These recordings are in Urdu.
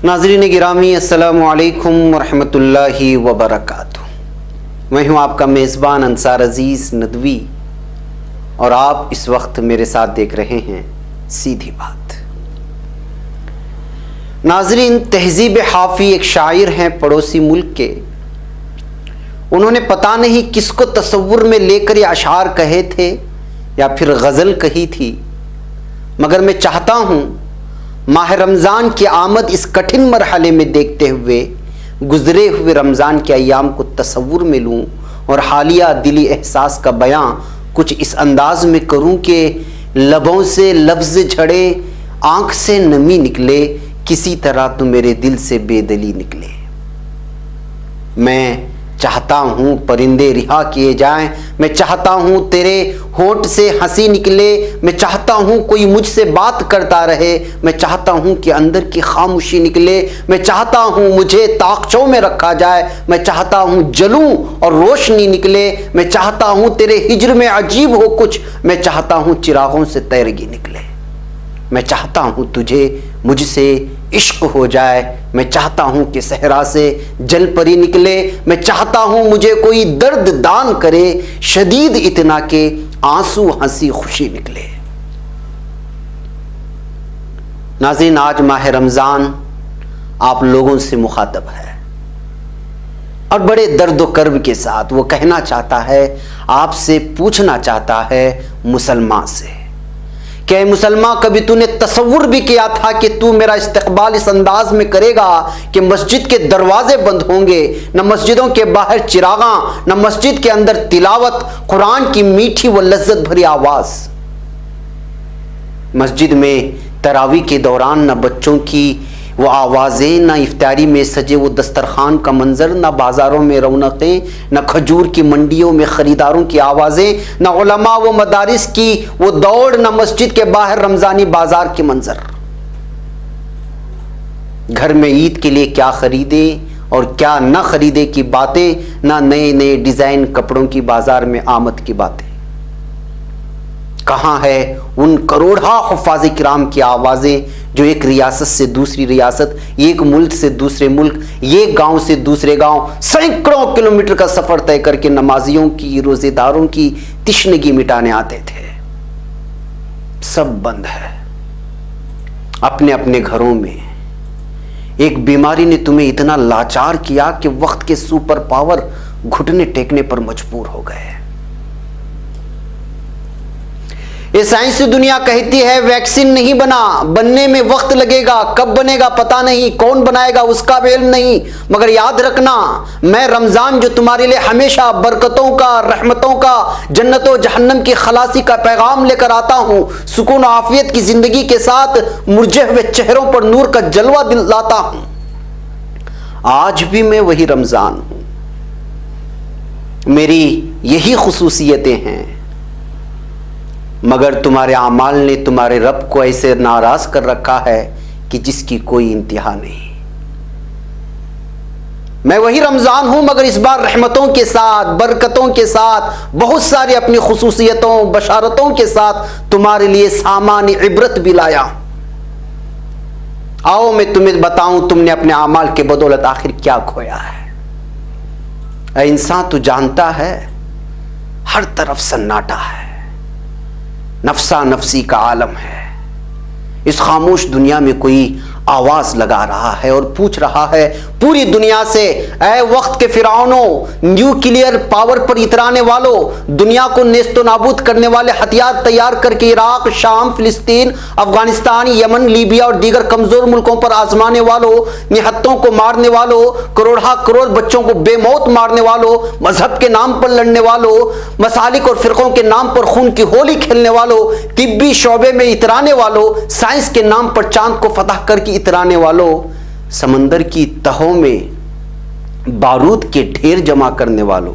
ناظرین گرامی، السلام علیکم ورحمۃ اللہ وبرکاتہ۔ میں ہوں آپ کا میزبان انصار عزیز ندوی، اور آپ اس وقت میرے ساتھ دیکھ رہے ہیں سیدھی بات۔ ناظرین، تہذیب حافی ایک شاعر ہیں پڑوسی ملک کے۔ انہوں نے پتہ نہیں کس کو تصور میں لے کر یہ اشعار کہے تھے یا پھر غزل کہی تھی، مگر میں چاہتا ہوں ماہ رمضان کی آمد اس کٹھن مرحلے میں دیکھتے ہوئے گزرے ہوئے رمضان کے ایام کو تصور میں لوں اور حالیہ دلی احساس کا بیان کچھ اس انداز میں کروں کہ لبوں سے لفظ جھڑے، آنکھ سے نمی نکلے، کسی طرح تو میرے دل سے بے دلی نکلے۔ میں چاہتا ہوں پرندے رہا کیے جائیں، میں چاہتا ہوں تیرے ہونٹ سے ہنسی نکلے، میں چاہتا ہوں کوئی مجھ سے بات کرتا رہے، میں چاہتا ہوں کہ اندر کی خاموشی نکلے، میں چاہتا ہوں مجھے طاقچوں میں رکھا جائے، میں چاہتا ہوں جلوں اور روشنی نکلے، میں چاہتا ہوں تیرے ہجر میں عجیب ہو کچھ، میں چاہتا ہوں چراغوں سے تیرگی نکلے، میں چاہتا ہوں تجھے مجھ سے عشق ہو جائے، میں چاہتا ہوں کہ صحرا سے جل پری نکلے، میں چاہتا ہوں مجھے کوئی درد دان کرے، شدید اتنا کہ آنسو ہنسی خوشی نکلے۔ ناظرین، آج ماہ رمضان آپ لوگوں سے مخاطب ہے اور بڑے درد و کرب کے ساتھ وہ کہنا چاہتا ہے، آپ سے پوچھنا چاہتا ہے مسلمان سے کہ اے مسلمان، کبھی تو نے تصور بھی کیا تھا کہ تو میرا استقبال اس انداز میں کرے گا کہ مسجد کے دروازے بند ہوں گے، نہ مسجدوں کے باہر چراغاں، نہ مسجد کے اندر تلاوت قرآن کی میٹھی و لذت بھری آواز، مسجد میں تراویح کے دوران نہ بچوں کی وہ آوازیں، نہ افطاری میں سجے وہ دسترخوان کا منظر، نہ بازاروں میں رونقیں، نہ کھجور کی منڈیوں میں خریداروں کی آوازیں، نہ علماء و مدارس کی وہ دوڑ، نہ مسجد کے باہر رمضانی بازار کے منظر۔ گھر میں عید کے لیے کیا خریدے اور کیا نہ خریدے کی باتیں، نہ نئے نئے ڈیزائن کپڑوں کی بازار میں آمد کی باتیں۔ کہاں ہے ان کروڑہا حفاظ کرام کی آوازیں جو ایک ریاست سے دوسری ریاست، ایک ملک سے دوسرے ملک، ایک گاؤں سے دوسرے گاؤں سینکڑوں کلومیٹر کا سفر طے کر کے نمازیوں کی، روزے داروں کی تشنگی مٹانے آتے تھے؟ سب بند ہے۔ اپنے اپنے گھروں میں ایک بیماری نے تمہیں اتنا لاچار کیا کہ وقت کے سپر پاور گھٹنے ٹیکنے پر مجبور ہو گئے۔ یہ سائنسی دنیا کہتی ہے ویکسین نہیں بنا، بننے میں وقت لگے گا، کب بنے گا پتہ نہیں، کون بنائے گا اس کا بھی علم نہیں، مگر یاد رکھنا میں رمضان جو تمہارے لیے ہمیشہ برکتوں کا، رحمتوں کا، جنت و جہنم کی خلاصی کا پیغام لے کر آتا ہوں، سکون و عافیت کی زندگی کے ساتھ مرجھے ہوئے چہروں پر نور کا جلوہ لاتا ہوں، آج بھی میں وہی رمضان ہوں۔ میری یہی خصوصیتیں ہیں، مگر تمہارے اعمال نے تمہارے رب کو ایسے ناراض کر رکھا ہے کہ جس کی کوئی انتہا نہیں۔ میں وہی رمضان ہوں، مگر اس بار رحمتوں کے ساتھ، برکتوں کے ساتھ، بہت ساری اپنی خصوصیتوں، بشارتوں کے ساتھ تمہارے لیے سامان عبرت بھی لایا۔ آؤ میں تمہیں بتاؤں تم نے اپنے اعمال کے بدولت آخر کیا کھویا ہے۔ اے انسان، تو جانتا ہے ہر طرف سناٹا ہے، نفسا نفسی کا عالم ہے، اس خاموش دنیا میں کوئی آواز لگا رہا ہے اور پوچھ رہا ہے پوری دنیا سے، اے وقت کے فرعونوں، نیوکلیئر پاور پر اترانے والوں، دنیا کو نیست و نابود کرنے والے ہتھیار تیار کر کے عراق، شام، فلسطین، افغانستان، یمن، لیبیا اور دیگر کمزور ملکوں پر آزمانے والوں، نہتوں کو مارنے والوں، کروڑہا کروڑ بچوں کو بے موت مارنے والوں، مذہب کے نام پر لڑنے والوں، مسالک اور فرقوں کے نام پر خون کی ہولی کھیلنے والوں، طبی شعبے میں اترانے والوں، سائنس کے نام پر چاند کو فتح کر کے اترانے والوں، سمندر کی تہوں میں بارود کے ڈھیر جمع کرنے والوں،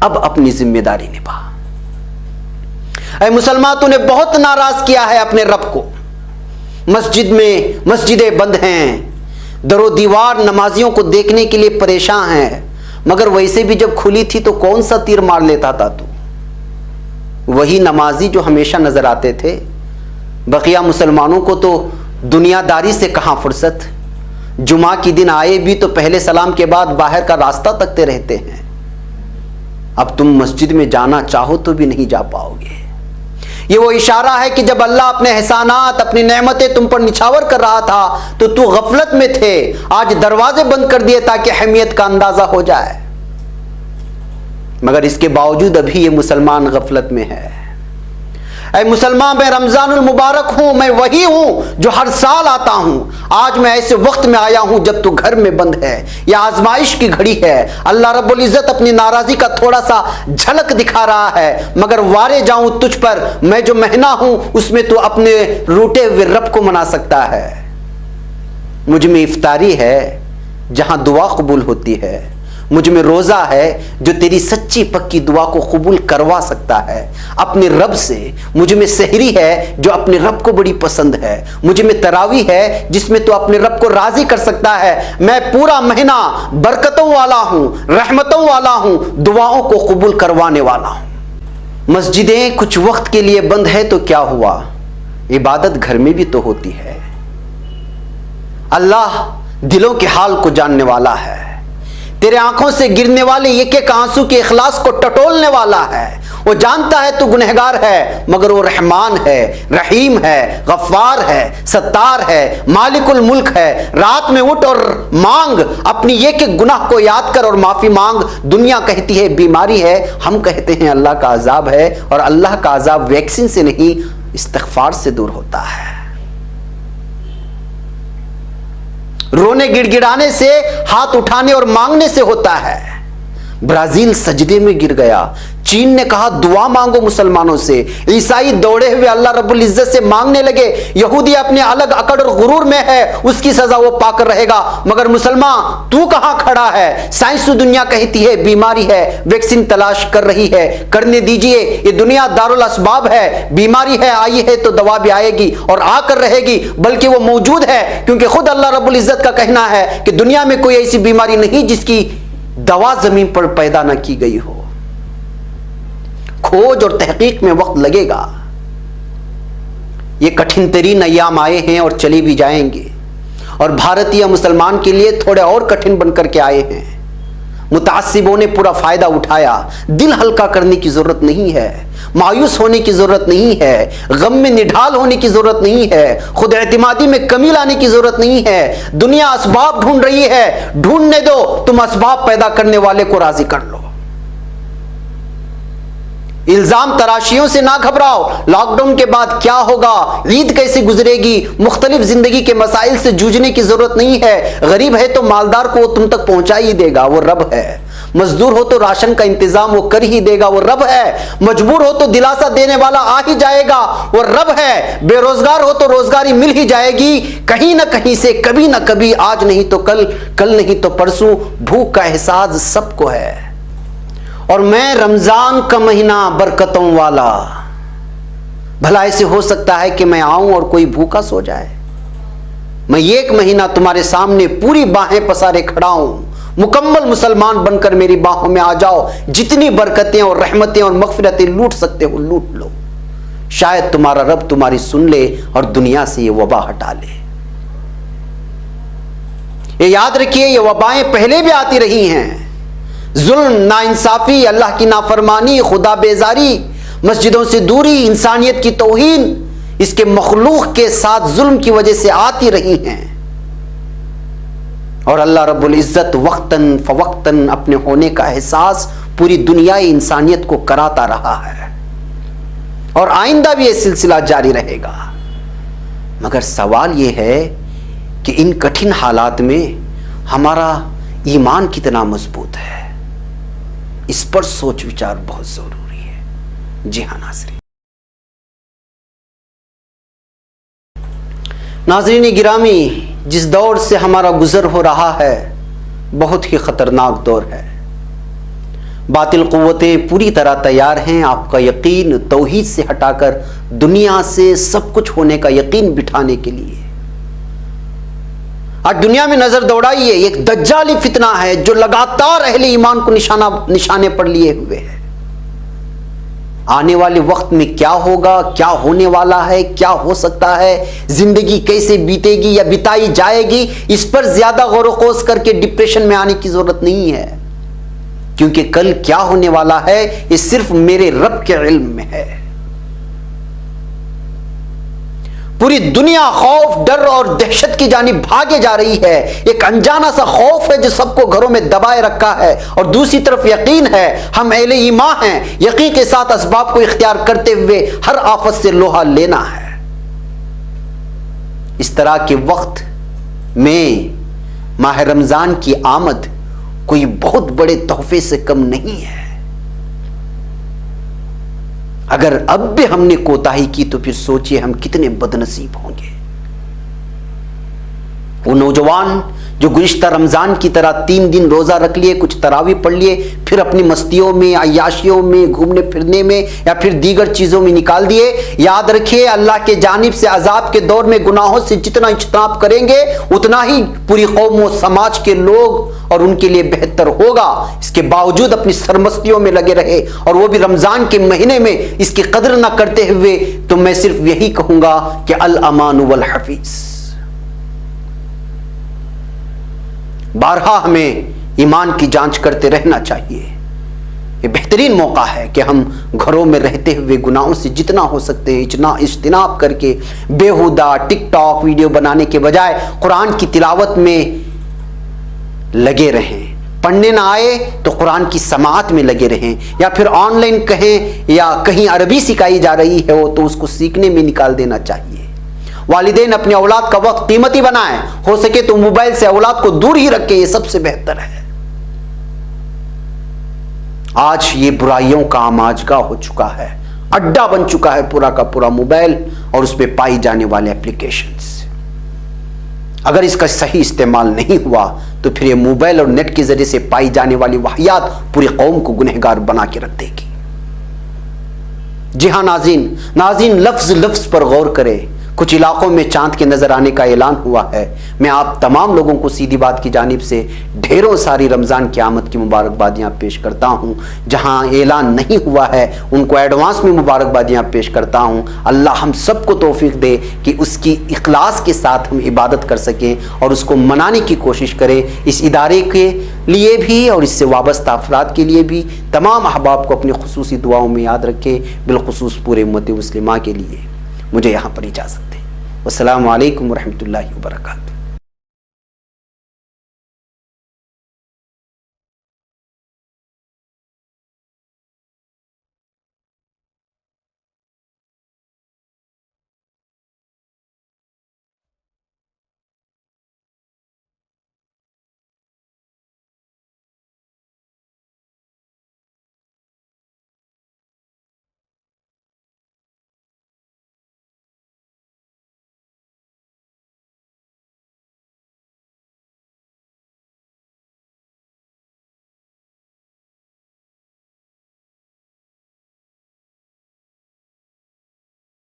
اب اپنی ذمہ داری نبھا۔ اے مسلمان، تو نے بہت ناراض کیا ہے اپنے رب کو۔ مسجدیں بند ہیں، در و دیوار نمازیوں کو دیکھنے کے لیے پریشان ہیں، مگر ویسے بھی جب کھلی تھی تو کون سا تیر مار لیتا تھا تو؟ وہی نمازی جو ہمیشہ نظر آتے تھے، بقیہ مسلمانوں کو تو دنیا داری سے کہاں فرصت، جمعہ کی دن آئے بھی تو پہلے سلام کے بعد باہر کا راستہ تکتے رہتے ہیں۔ اب تم مسجد میں جانا چاہو تو بھی نہیں جا پاؤ گے۔ یہ وہ اشارہ ہے کہ جب اللہ اپنے احسانات، اپنی نعمتیں تم پر نچھاور کر رہا تھا تو غفلت میں تھے، آج دروازے بند کر دیے تاکہ اہمیت کا اندازہ ہو جائے، مگر اس کے باوجود ابھی یہ مسلمان غفلت میں ہے۔ اے مسلمان، میں رمضان المبارک ہوں، میں وہی ہوں جو ہر سال آتا ہوں۔ آج میں ایسے وقت میں آیا ہوں جب تو گھر میں بند ہے، یہ آزمائش کی گھڑی ہے۔ اللہ رب العزت اپنی ناراضی کا تھوڑا سا جھلک دکھا رہا ہے، مگر وارے جاؤں تجھ پر، میں جو مہینہ ہوں اس میں تو اپنے روٹے ہوئے رب کو منا سکتا ہے۔ مجھ میں افطاری ہے جہاں دعا قبول ہوتی ہے، مجھ میں روزہ ہے جو تیری سچی پکی دعا کو قبول کروا سکتا ہے اپنے رب سے، مجھ میں سحری ہے جو اپنے رب کو بڑی پسند ہے، مجھ میں تراویح ہے جس میں تو اپنے رب کو راضی کر سکتا ہے۔ میں پورا مہینہ برکتوں والا ہوں، رحمتوں والا ہوں، دعاؤں کو قبول کروانے والا ہوں۔ مسجدیں کچھ وقت کے لیے بند ہے تو کیا ہوا، عبادت گھر میں بھی تو ہوتی ہے۔ اللہ دلوں کے حال کو جاننے والا ہے، تیرے آنکھوں سے گرنے والے ایک ایک آنسو کے اخلاص کو ٹٹولنے والا ہے۔ وہ جانتا ہے تو گنہگار ہے، مگر وہ رحمان ہے، رحیم ہے، غفار ہے، ستار ہے، مالک الملک ہے۔ رات میں اٹھ اور مانگ، اپنی ایک ایک گناہ کو یاد کر اور معافی مانگ۔ دنیا کہتی ہے بیماری ہے، ہم کہتے ہیں اللہ کا عذاب ہے، اور اللہ کا عذاب ویکسین سے نہیں استغفار سے دور ہوتا ہے، رونے گڑ گڑانے سے، ہاتھ اٹھانے اور مانگنے سے ہوتا ہے۔ برازیل سجدے میں گر گیا، چین نے کہا دعا مانگو مسلمانوں سے، عیسائی دوڑے ہوئے اللہ رب العزت سے مانگنے لگے، یہودی اپنے الگ اکڑ اور غرور میں ہے، اس کی سزا وہ پا کر رہے گا، مگر مسلمان تو کہاں کھڑا ہے؟ سائنس دنیا کہتی ہے بیماری ہے، ویکسین تلاش کر رہی ہے، کرنے دیجئے، یہ دنیا دارالاسباب ہے، بیماری ہے آئی ہے تو دوا بھی آئے گی اور آ کر رہے گی، بلکہ وہ موجود ہے، کیونکہ خود اللہ رب العزت کا کہنا ہے کہ دنیا میں کوئی ایسی بیماری نہیں جس کی دوا زمین پر پیدا نہ کی گئی ہو۔ کھوج اور تحقیق میں وقت لگے گا، یہ کٹھن ترین ایام آئے ہیں اور چلے بھی جائیں گے، اور بھارتیہ مسلمان کے لیے تھوڑے اور کٹھن بن کر کے آئے ہیں۔ متعصبوں نے پورا فائدہ اٹھایا، دل ہلکا کرنے کی ضرورت نہیں ہے، مایوس ہونے کی ضرورت نہیں ہے، غم میں نڈھال ہونے کی ضرورت نہیں ہے، خود اعتمادی میں کمی لانے کی ضرورت نہیں ہے۔ دنیا اسباب ڈھونڈ رہی ہے، ڈھونڈنے دو، تم اسباب پیدا کرنے والے کو راضی کر لو۔ الزام تراشیوں سے نہ گھبراؤ، لاک ڈاؤن کے بعد کیا ہوگا، عید کیسے گزرے گی، مختلف زندگی کے مسائل سے جوجھنے کی ضرورت نہیں ہے۔ غریب ہے تو مالدار کو وہ تم تک پہنچا ہی دے گا، وہ رب ہے۔ مزدور ہو تو راشن کا انتظام وہ کر ہی دے گا، وہ رب ہے۔ مجبور ہو تو دلاسا دینے والا آ ہی جائے گا، وہ رب ہے۔ بے روزگار ہو تو روزگاری مل ہی جائے گی، کہیں نہ کہیں سے، کبھی نہ کبھی، آج نہیں تو کل، کل نہیں تو پرسوں۔ بھوک کا احساس سب کو ہے، اور میں رمضان کا مہینہ برکتوں والا، بھلا ایسے ہو سکتا ہے کہ میں آؤں اور کوئی بھوکا سو جائے؟ میں ایک مہینہ تمہارے سامنے پوری باہیں پسارے کھڑا ہوں، مکمل مسلمان بن کر میری باہوں میں آ جاؤ، جتنی برکتیں اور رحمتیں اور مغفرتیں لوٹ سکتے ہو لوٹ لو، شاید تمہارا رب تمہاری سن لے اور دنیا سے یہ وبا ہٹا لے۔ یہ یاد رکھیے، یہ وبائیں پہلے بھی آتی رہی ہیں، ظلم، ناانصافی، اللہ کی نافرمانی، خدا بیزاری، مسجدوں سے دوری، انسانیت کی توہین، اس کے مخلوق کے ساتھ ظلم کی وجہ سے آتی رہی ہیں، اور اللہ رب العزت وقتاً فوقتاً اپنے ہونے کا احساس پوری دنیای انسانیت کو کراتا رہا ہے، اور آئندہ بھی یہ سلسلہ جاری رہے گا۔ مگر سوال یہ ہے کہ ان کٹھن حالات میں ہمارا ایمان کتنا مضبوط ہے، اس پر سوچ وچار بہت ضروری ہے۔ جی ہاں ناظرین گرامی، جس دور سے ہمارا گزر ہو رہا ہے بہت ہی خطرناک دور ہے۔ باطل قوتیں پوری طرح تیار ہیں آپ کا یقین توحید سے ہٹا کر دنیا سے سب کچھ ہونے کا یقین بٹھانے کے لیے۔ آج دنیا میں نظر دوڑائیے، ایک دجالی فتنہ ہے جو لگاتار اہل ایمان کو نشانے پر لیے ہوئے ہے۔ آنے والے وقت میں کیا ہوگا، کیا ہونے والا ہے، کیا ہو سکتا ہے، زندگی کیسے بیتے گی یا بتائی جائے گی، اس پر زیادہ غور و خوض کر کے ڈپریشن میں آنے کی ضرورت نہیں ہے، کیونکہ کل کیا ہونے والا ہے یہ صرف میرے رب کے علم میں ہے۔ پوری دنیا خوف، ڈر اور دہشت کی جانب بھاگے جا رہی ہے۔ ایک انجانا سا خوف ہے جو سب کو گھروں میں دبائے رکھا ہے، اور دوسری طرف یقین ہے، ہم اہل ایمان ہیں، یقین کے ساتھ اسباب کو اختیار کرتے ہوئے ہر آفت سے لوہا لینا ہے۔ اس طرح کے وقت میں ماہ رمضان کی آمد کوئی بہت بڑے تحفے سے کم نہیں ہے۔ اگر اب بھی ہم نے کوتاہی کی تو پھر سوچئے ہم کتنے بد نصیب ہوں گے۔ وہ نوجوان جو گزشتہ رمضان کی طرح 3 دن روزہ رکھ لیے، کچھ تراویح پڑھ لیے، پھر اپنی مستیوں میں، عیاشیوں میں، گھومنے پھرنے میں یا پھر دیگر چیزوں میں نکال دیے، یاد رکھیے اللہ کے جانب سے عذاب کے دور میں گناہوں سے جتنا اجتناب کریں گے اتنا ہی پوری قوم و سماج کے لوگ اور ان کے لیے بہتر ہوگا۔ اس کے باوجود اپنی سرمستیوں میں لگے رہے اور وہ بھی رمضان کے مہینے میں اس کی قدر نہ کرتے ہوئے، تو میں صرف یہی کہوں گا کہ الامان والحفیظ۔ بارہا ہمیں ایمان کی جانچ کرتے رہنا چاہیے۔ یہ بہترین موقع ہے کہ ہم گھروں میں رہتے ہوئے گناہوں سے جتنا ہو سکتے ہیں اجتناب کر کے بیہودہ ٹک ٹاک ویڈیو بنانے کے بجائے قرآن کی تلاوت میں لگے رہیں۔ پڑھنے نہ آئے تو قرآن کی سماعت میں لگے رہیں، یا پھر آن لائن کہیں یا کہیں عربی سکھائی جا رہی ہے تو اس کو سیکھنے میں نکال دینا چاہیے۔ والدین اپنے اولاد کا وقت قیمتی بنائیں، ہو سکے تو موبائل سے اولاد کو دور ہی رکھیں، یہ سب سے بہتر ہے۔ آج یہ برائیوں کا آماجگاہ ہو چکا ہے، اڈا بن چکا ہے پورا کا پورا موبائل اور اس پہ پائی جانے والے اپلیکیشنز۔ اگر اس کا صحیح استعمال نہیں ہوا تو پھر یہ موبائل اور نیٹ کے ذریعے سے پائی جانے والی واقعات پوری قوم کو گنہگار بنا کے رکھ دے گی۔ جی ہاں ناظرین، لفظ پر غور کریں۔ کچھ علاقوں میں چاند کے نظر آنے کا اعلان ہوا ہے۔ میں آپ تمام لوگوں کو سیدھی بات کی جانب سے ڈھیروں ساری رمضان کی آمد کی مبارکبادیاں پیش کرتا ہوں۔ جہاں اعلان نہیں ہوا ہے ان کو ایڈوانس میں مبارکبادیاں پیش کرتا ہوں۔ اللہ ہم سب کو توفیق دے کہ اس کی اخلاص کے ساتھ ہم عبادت کر سکیں اور اس کو منانے کی کوشش کریں۔ اس ادارے کے لیے بھی اور اس سے وابستہ افراد کے لیے بھی تمام احباب کو اپنی خصوصی دعاؤں میں یاد رکھیں، بالخصوص پورے امت مسلمہ کے لیے۔ مجھے یہاں پر اجازت دیں۔ السلام علیکم ورحمۃ اللہ وبرکاتہ۔